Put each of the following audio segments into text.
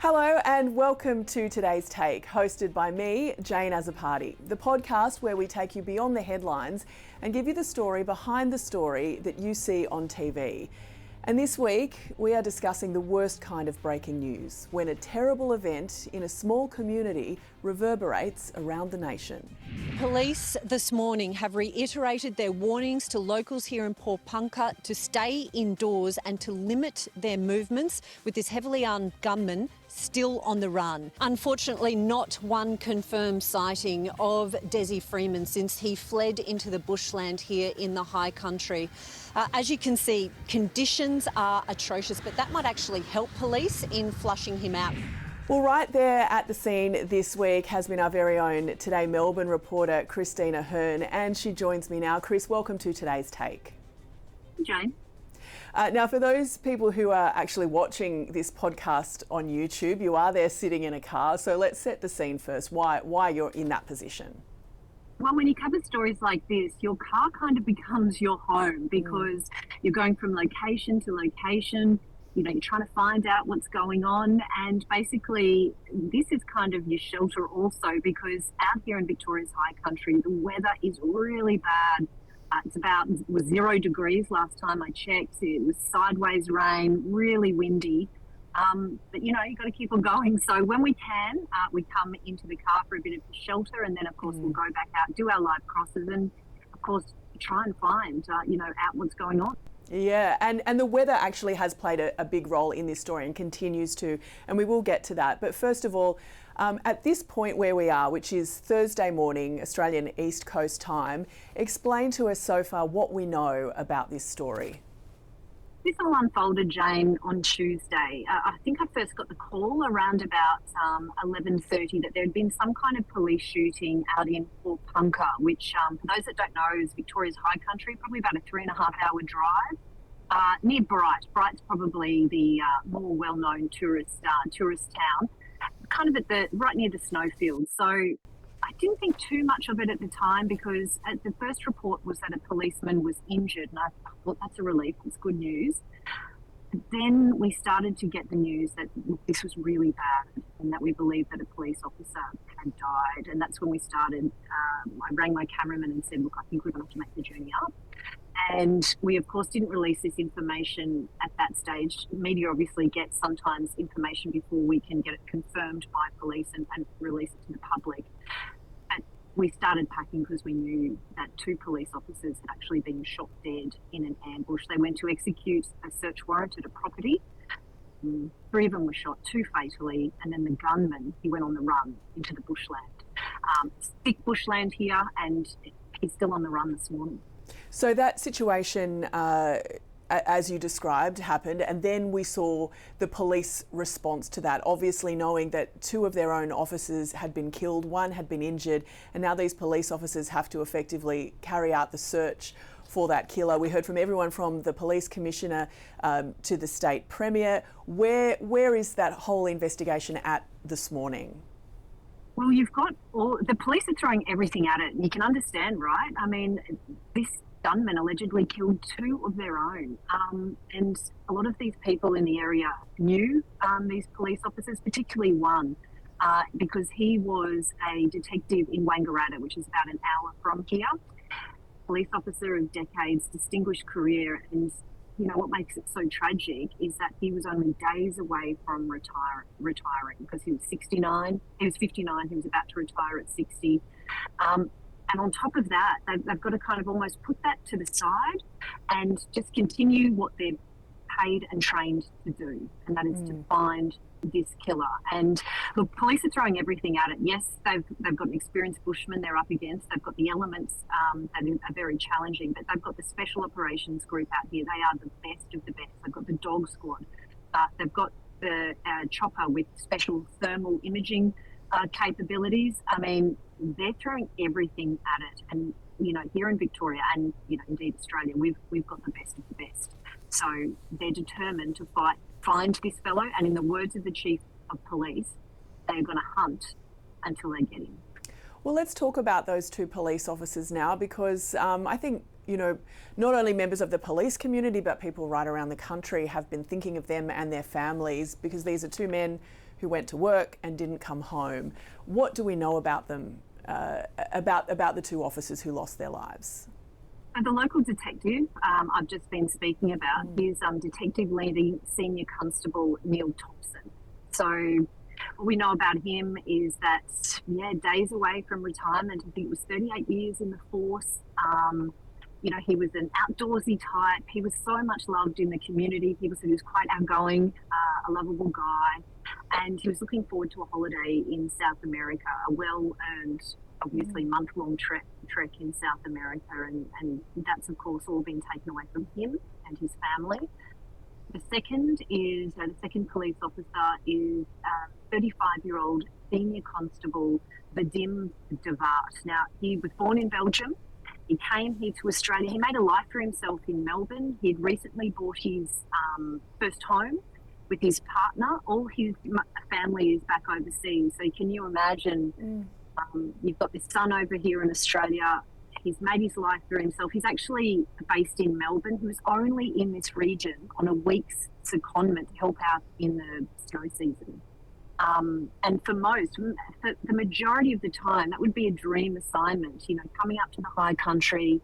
Hello and welcome to today's Take, hosted by me, Jane Azzopardi, the podcast where we take you beyond the headlines and give you the story behind the story that you see on TV. And this week, we are discussing the worst kind of breaking news, when a terrible event in a small community reverberates around the nation. Police this morning have reiterated their warnings to locals here in Pawnpukka to stay indoors and to limit their movements, with this heavily armed gunman still on the run. Unfortunately, not one confirmed sighting of Desi Freeman since he fled into the bushland here in the high country. As you can see, conditions are atrocious, but that might actually help police in flushing him out. Well, right there at the scene this week has been our very own Today Melbourne reporter, Christina Hearn, and she joins me now. Chris, welcome to today's Take. Jane. Now, for those people who are actually watching this podcast on YouTube, you are there sitting in a car. So let's set the scene first, why you're in that position. Well, when you cover stories like this, your car kind of becomes your home because you're going from location to location. You know, you're trying to find out what's going on. And basically, this is kind of your shelter also, because out here in Victoria's high country, the weather is really bad. It was 0 degrees last time I checked. It was sideways rain, really windy. But, you know, you've got to keep on going. So when we can, we come into the car for a bit of shelter, and then, of course, we'll go back out, do our live crosses, and, of course, try and find, out what's going on. Yeah, and the weather actually has played a big role in this story and continues to, and we will get to that. But first of all, at this point where we are, which is Thursday morning, Australian East Coast time, explain to us so far what we know about this story. This all unfolded, Jane, on Tuesday. I think I first got the call around about 11:30 that there had been some kind of police shooting out in Pawnpukka, which, for those that don't know, is Victoria's high country, probably about a 3.5-hour drive, near Bright. Bright's probably the more well-known tourist town, kind of right near the snowfield. So I didn't think too much of it at the time, because the first report was that a policeman was injured, and I thought that's a relief, it's good news. But then we started to get the news that this was really bad and that we believed that a police officer had died. And that's when we started, I rang my cameraman and said, look, I think we're going to have to make the journey up. And we, of course, didn't release this information at that stage. Media obviously gets sometimes information before we can get it confirmed by police and release it to the public. But we started packing because we knew that 2 police officers had actually been shot dead in an ambush. They went to execute a search warrant at a property. 3 of them were shot, 2 fatally, and then the gunman, he went on the run into the bushland. Thick bushland here, and he's still on the run this morning. So that situation, as you described, happened, and then we saw the police response to that, obviously knowing that 2 of their own officers had been killed, 1 had been injured, and now these police officers have to effectively carry out the search for that killer. We heard from everyone from the police commissioner to the state premier. Where is that whole investigation at this morning? Well, you've got the police are throwing everything at it, and you can understand, right? I mean, this gunman allegedly killed 2 of their own, and a lot of these people in the area knew these police officers, particularly one, because he was a detective in Wangaratta, which is about an hour from here. Police officer of decades, distinguished career, and you know what makes it so tragic is that he was only days away from retiring, because he was 69. He was 59. He was about to retire at 60. And on top of that, they've got to kind of almost put that to the side and just continue what they're paid and trained to do, and that is to find this killer. And look, police are throwing everything at it. Yes, they've got an experienced bushman they're up against. They've got the elements that are very challenging, but they've got the special operations group out here. They are the best of the best. They've got the dog squad. They've got the chopper with special thermal imaging capabilities. I mean, they're throwing everything at it. And, you know, here in Victoria and, you know, indeed Australia, we've got the best of the best. So they're determined to find this fellow, and in the words of the chief of police, they're going to hunt until they get him. Well, let's talk about those 2 police officers now, because I think, you know, not only members of the police community, but people right around the country have been thinking of them and their families, because these are 2 men who went to work and didn't come home. What do we know about them, about the two officers who lost their lives? The local detective I've just been speaking about is Detective Leading Senior Constable Neil Thompson. So what we know about him is that, days away from retirement. I think it was 38 years in the force. He was an outdoorsy type. He was so much loved in the community. He was quite outgoing, a lovable guy. And he was looking forward to a holiday in South America, a well-earned, obviously month-long trek in South America. And that's, of course, all been taken away from him and his family. The second police officer is 35-year-old Senior Constable Vadim Devart. Now, he was born in Belgium. He came here to Australia. He made a life for himself in Melbourne. He'd recently bought his first home with his partner. All his family is back overseas. So can you imagine, you've got this son over here in Australia. He's made his life for himself. He's actually based in Melbourne. He was only in this region on a week's secondment to help out in the snow season. And for the majority of the time, that would be a dream assignment, coming up to the high country,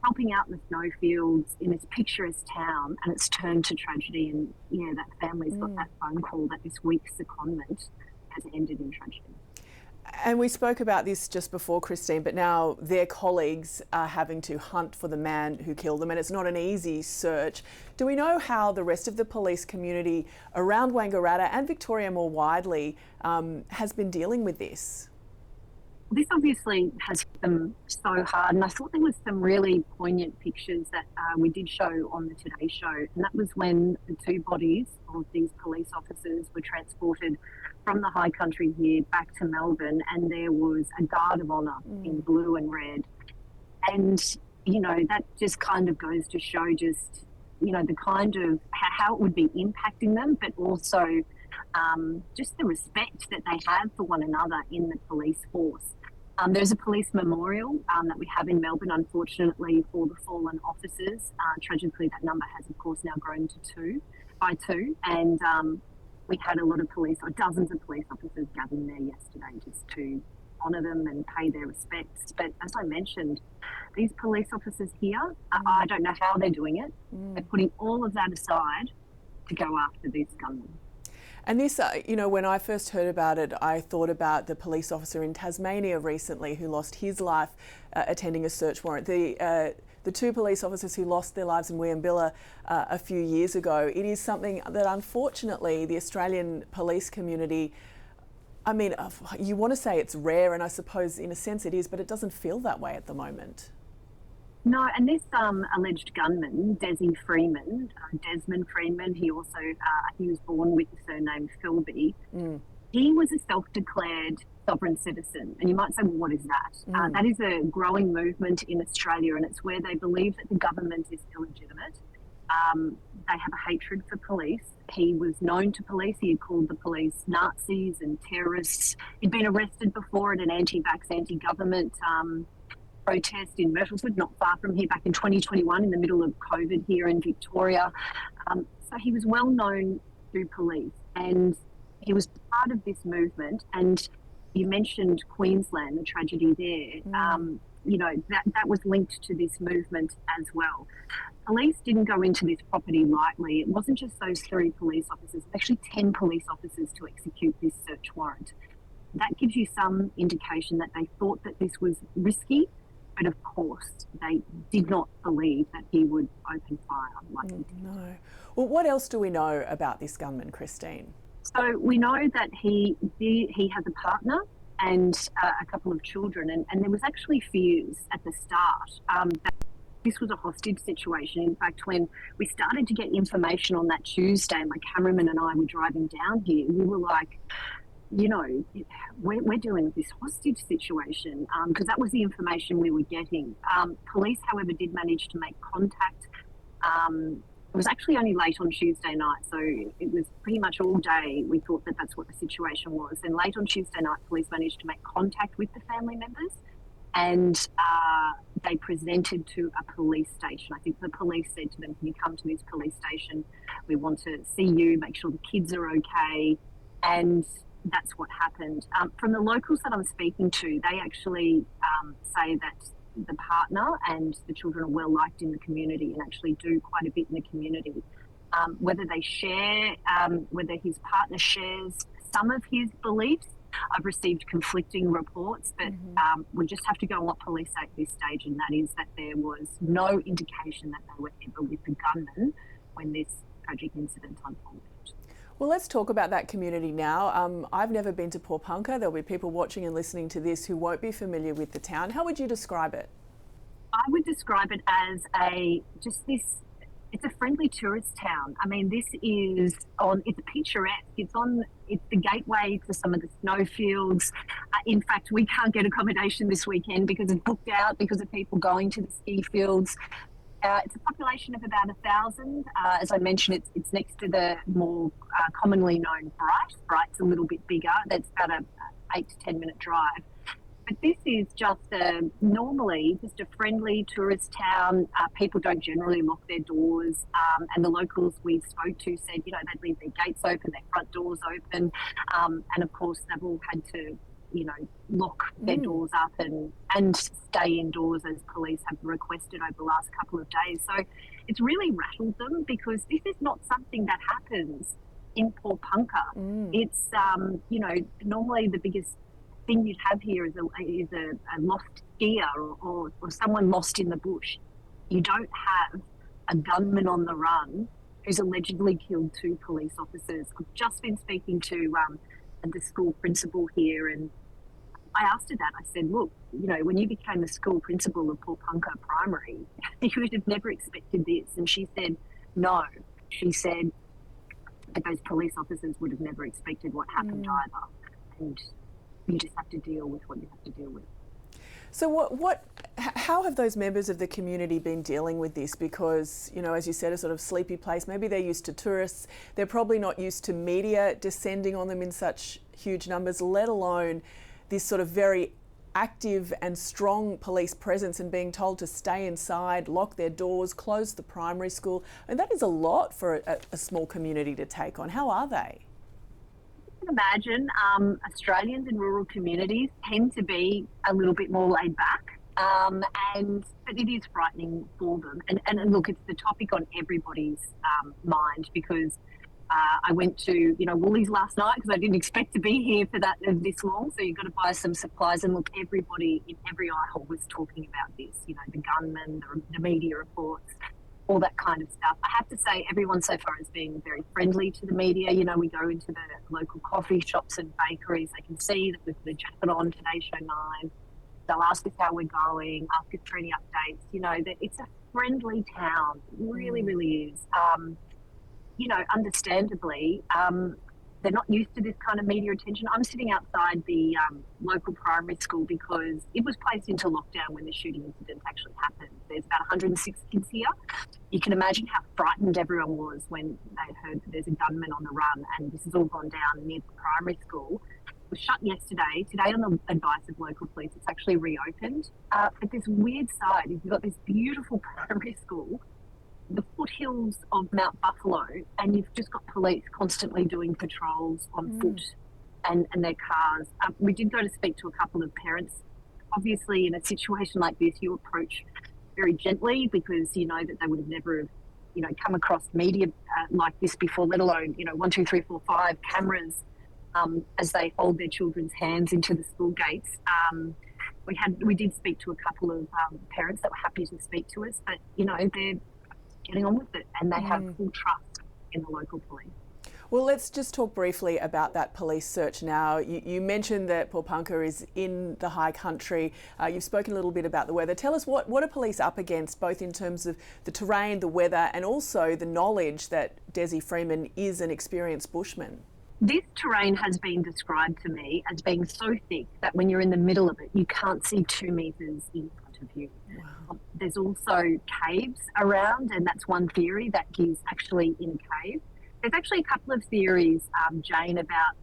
helping out in the snowfields in this picturesque town, and it's turned to tragedy. And, that family's got that phone call that this week's secondment has ended in tragedy. And we spoke about this just before, Christine, but now their colleagues are having to hunt for the man who killed them, and it's not an easy search. Do we know how the rest of the police community around Wangaratta and Victoria more widely has been dealing with this? This obviously has hit them so hard, and I thought there was some really poignant pictures that we did show on the Today Show, and that was when the two bodies of these police officers were transported from the high country here back to Melbourne, and there was a guard of honour in blue and red. And, that just kind of goes to show just, the kind of how it would be impacting them, but also just the respect that they have for one another in the police force. There's a police memorial that we have in Melbourne, unfortunately, for the fallen officers. Tragically, that number has, of course, now grown to two. And we had a lot of dozens of police officers gathering there yesterday just to honour them and pay their respects. But as I mentioned, these police officers here, I don't know how they're doing it. They're putting all of that aside to go after this gunman. And this, when I first heard about it, I thought about the police officer in Tasmania recently who lost his life attending a search warrant. The two police officers who lost their lives in Weambilla a few years ago, it is something that unfortunately the Australian police community, you want to say it's rare, and I suppose in a sense it is, but it doesn't feel that way at the moment. No, and this alleged gunman, Desmond Freeman, he also, he was born with the surname Philby. He was a self-declared sovereign citizen. And you might say, well, what is that? That is a growing movement in Australia, and it's where they believe that the government is illegitimate. They have a hatred for police. He was known to police. He had called the police Nazis and terrorists. He'd been arrested before at an anti-vax, anti-government protest in Myrtleford, not far from here, back in 2021, in the middle of COVID here in Victoria. So he was well known to police, and he was part of this movement. And you mentioned Queensland, the tragedy there. That was linked to this movement as well. Police didn't go into this property lightly. It wasn't just those 3 police officers, actually 10 police officers to execute this search warrant. That gives you some indication that they thought that this was risky, but of course they did not believe that he would open fire like he did. No. Well, what else do we know about this gunman, Christine? So we know that he has a partner and a couple of children, and there was actually fears at the start that this was a hostage situation. In fact, when we started to get information on that Tuesday, my cameraman and I were driving down here, we were like, we're dealing with this hostage situation, because that was the information we were getting. Police, however, did manage to make contact. It was actually only late on Tuesday night, so it was pretty much all day we thought that that's what the situation was. And late on Tuesday night, police managed to make contact with the family members, and they presented to a police station. I think the police said to them, can you come to this police station? We want to see you, make sure the kids are okay. And that's what happened. From the locals that I'm speaking to, they actually say that the partner and the children are well liked in the community and actually do quite a bit in the community. Whether they share, whether his partner shares some of his beliefs, I've received conflicting reports, but we just have to go on what police say at this stage, and that is that there was no indication that they were ever with the gunman when this tragic incident unfolded. Well, let's talk about that community now. I've never been to Pawnpunka. There'll be people watching and listening to this who won't be familiar with the town. How would you describe it? I would describe it as it's a friendly tourist town. I mean, it's picturesque. It's the gateway to some of the snowfields. In fact, we can't get accommodation this weekend because it's booked out because of people going to the ski fields. It's a population of about 1,000. As I mentioned, it's next to the more commonly known Bright. Bright's a little bit bigger. That's about a 8 to 10 minute drive. But this is normally just a friendly tourist town. People don't generally lock their doors. And the locals we spoke to said, they'd leave their gates open, their front doors open. And of course, they've all had to lock their doors up and stay indoors as police have requested over the last couple of days. So it's really rattled them because this is not something that happens in Pawnpunka. It's, normally the biggest thing you'd have here is a lost skier or someone lost in the bush. You don't have a gunman on the run who's allegedly killed 2 police officers. I've just been speaking to the school principal here, and I asked her that. I said, look, when you became the school principal of Pawnpunka Primary, you would have never expected this. And she said, no. She said that those police officers would have never expected what happened either. And you just have to deal with what you have to deal with. So how have those members of the community been dealing with this? Because, as you said, a sort of sleepy place, maybe they're used to tourists. They're probably not used to media descending on them in such huge numbers, let alone this sort of very active and strong police presence and being told to stay inside, lock their doors, close the primary school. And that is a lot for a small community to take on. How are they? You can imagine Australians in rural communities tend to be a little bit more laid back. But it is frightening for them. And look, it's the topic on everybody's mind because I went to, Woolies last night because I didn't expect to be here for this long. So you've got to buy some supplies. And look, everybody in every aisle was talking about this, the gunman, the media reports, all that kind of stuff. I have to say everyone so far has been very friendly to the media. We go into the local coffee shops and bakeries. They can see that we've got a jacket on, Today Show 9. They'll ask us how we're going, ask us for any updates. That it's a friendly town. It really, really is. Understandably, they're not used to this kind of media attention. I'm sitting outside the local primary school because it was placed into lockdown when the shooting incident actually happened. There's about 106 kids here. You can imagine how frightened everyone was when they heard that there's a gunman on the run and this has all gone down near the primary school. It was shut yesterday. Today, on the advice of local police, it's actually reopened. But this weird side is you've got this beautiful primary school, the foothills of Mount Buffalo, and you've just got police constantly doing patrols on foot and their cars. We did go to speak to a couple of parents. Obviously, in a situation like this, you approach very gently because you know that they would have never, come across media like this before, let alone, 1, 2, 3, 4, 5 cameras as they hold their children's hands into the school gates. We did speak to a couple of parents that were happy to speak to us, but, they're getting on with it and they have full trust in the local police. Well, let's just talk briefly about that police search now. You mentioned that Pawnpunka is in the high country. You've spoken a little bit about the weather. Tell us what are police up against, both in terms of the terrain, the weather, and also the knowledge that Desi Freeman is an experienced bushman? This terrain has been described to me as being so thick that when you're in the middle of it, you can't see 2 metres in front of you. Wow. There's also caves around, and that's one theory, that he's actually in a cave. There's actually a couple of theories, Jane, about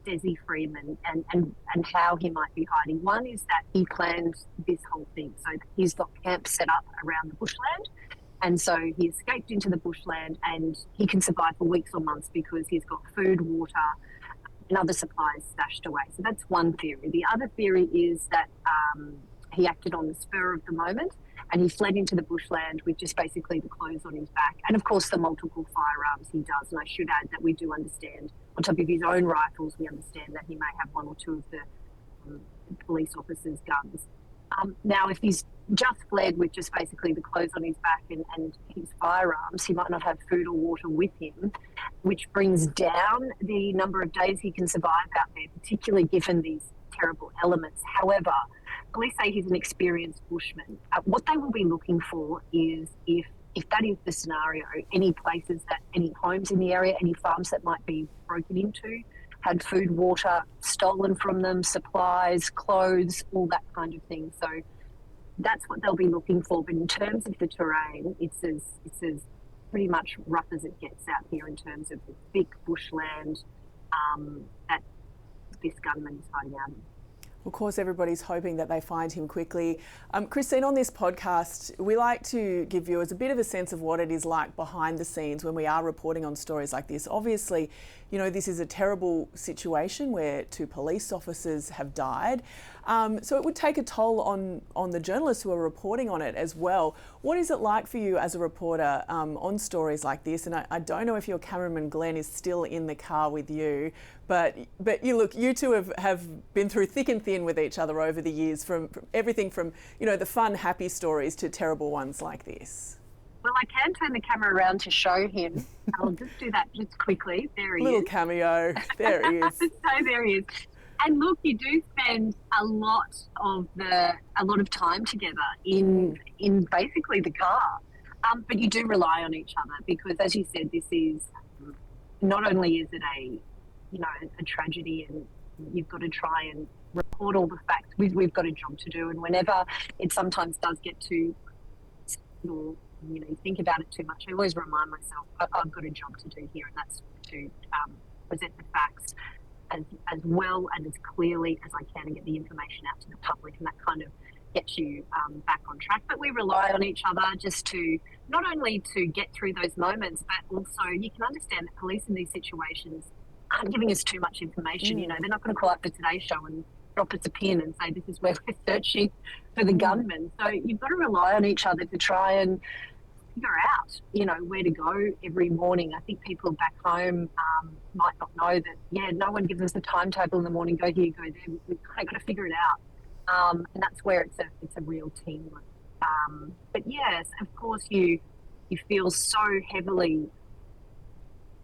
Desi Freeman and how he might be hiding. One is that he planned this whole thing. So he's got camps set up around the bushland. And so he escaped into the bushland and he can survive for weeks or months because he's got food, water, and other supplies stashed away. So that's one theory. The other theory is that he acted on the spur of the moment and he fled into the bushland with just basically the clothes on his back. And of course, the multiple firearms he does. And I should add that we do understand, on top of his own rifles, we understand that he may have one or two of the police officers' guns. Now, if he's just fled with just basically the clothes on his back and his firearms, he might not have food or water with him, which brings down the number of days he can survive out there, particularly given these terrible elements. However, police say he's an experienced bushman. What they will be looking for is if that is the scenario, any places that, any homes in the area, any farms that might be broken into, had food, water stolen from them, supplies, clothes, all that kind of thing. So that's what they'll be looking for. But in terms of the terrain, it's as pretty much rough as it gets out here in terms of the thick bushland that this gunman is hiding out in. Of course, everybody's hoping that they find him quickly. Christine, on this podcast, we like to give viewers a bit of a sense of what it is like behind the scenes when we are reporting on stories like this. Obviously, you know, this is a terrible situation where 2 police officers have died. So it would take a toll on the journalists who are reporting on it as well. What is it like for you as a reporter on stories like this? And I don't know if your cameraman Glenn is still in the car with you, but you two have been through thick and thin with each other over the years, from everything from, you know, the fun, happy stories to terrible ones like this. Well, I can turn the camera around to show him. I'll just do that just quickly. There he is. Little cameo. There he is. So there he is. And look, you do spend a lot of time together in basically the car, but you do rely on each other because, as you said, this is not only is it a tragedy, and you've got to try and report all the facts. We've got a job to do, and whenever it sometimes does get to, or you think about it too much, I always remind myself I've got a job to do here, and that's to present the facts as well and as clearly as I can and get the information out to the public, and that kind of gets you back on track. But we rely on each other just to not only to get through those moments, but also you can understand that police in these situations aren't giving us too much information. You know, they're not going to call up the Today Show and drop us a pin and say this is where we're searching for the gunman. So you've got to rely on each other to try and figure out, where to go every morning. I think people back home might not know that, no one gives us a timetable in the morning, go here, go there. We've kind of got to figure it out. And that's where it's a real teamwork. But yes, of course, you feel so heavily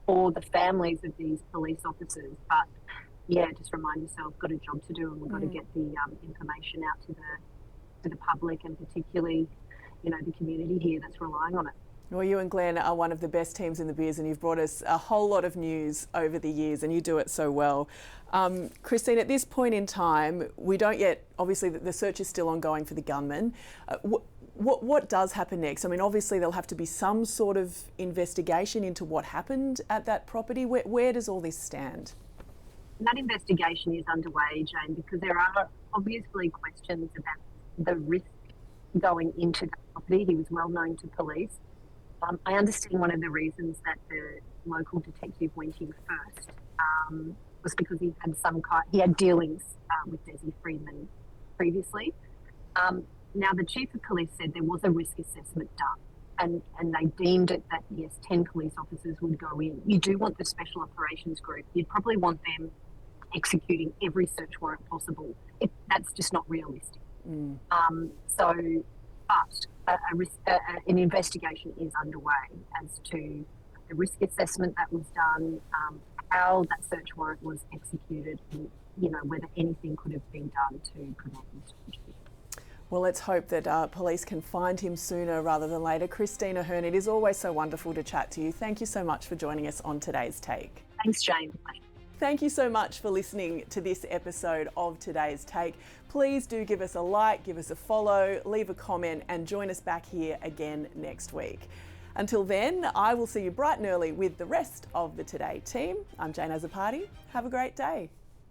for the families of these police officers. But just remind yourself, got a job to do, and we've got to get the information out to the public, and particularly, the community here that's relying on it. Well, you and Glenn are one of the best teams in the biz, and you've brought us a whole lot of news over the years, and you do it so well. Christine, at this point in time, we don't yet, obviously the search is still ongoing for the gunman. What does happen next? I mean, obviously there'll have to be some sort of investigation into what happened at that property. Where does all this stand? That investigation is underway, Jane, because there are obviously questions about the risk going into that property. He was well known to police. I understand one of the reasons that the local detective went in first was because he had dealings with Desi Freedman previously. Now, the chief of police said there was a risk assessment done, and they deemed it that, yes, 10 police officers would go in. You do want the special operations group. You'd probably want them executing every search warrant possible. That's just not realistic. But an investigation is underway as to the risk assessment that was done, how that search warrant was executed, and whether anything could have been done to prevent this tragedy. Well, let's hope that police can find him sooner rather than later. Christine Ahern, it is always so wonderful to chat to you. Thank you so much for joining us on Today's Take. Thanks, Jane. Thank you so much for listening to this episode of Today's Take. Please do give us a like, give us a follow, leave a comment, and join us back here again next week. Until then, I will see you bright and early with the rest of the Today team. I'm Jane Azzopardi. Have a great day.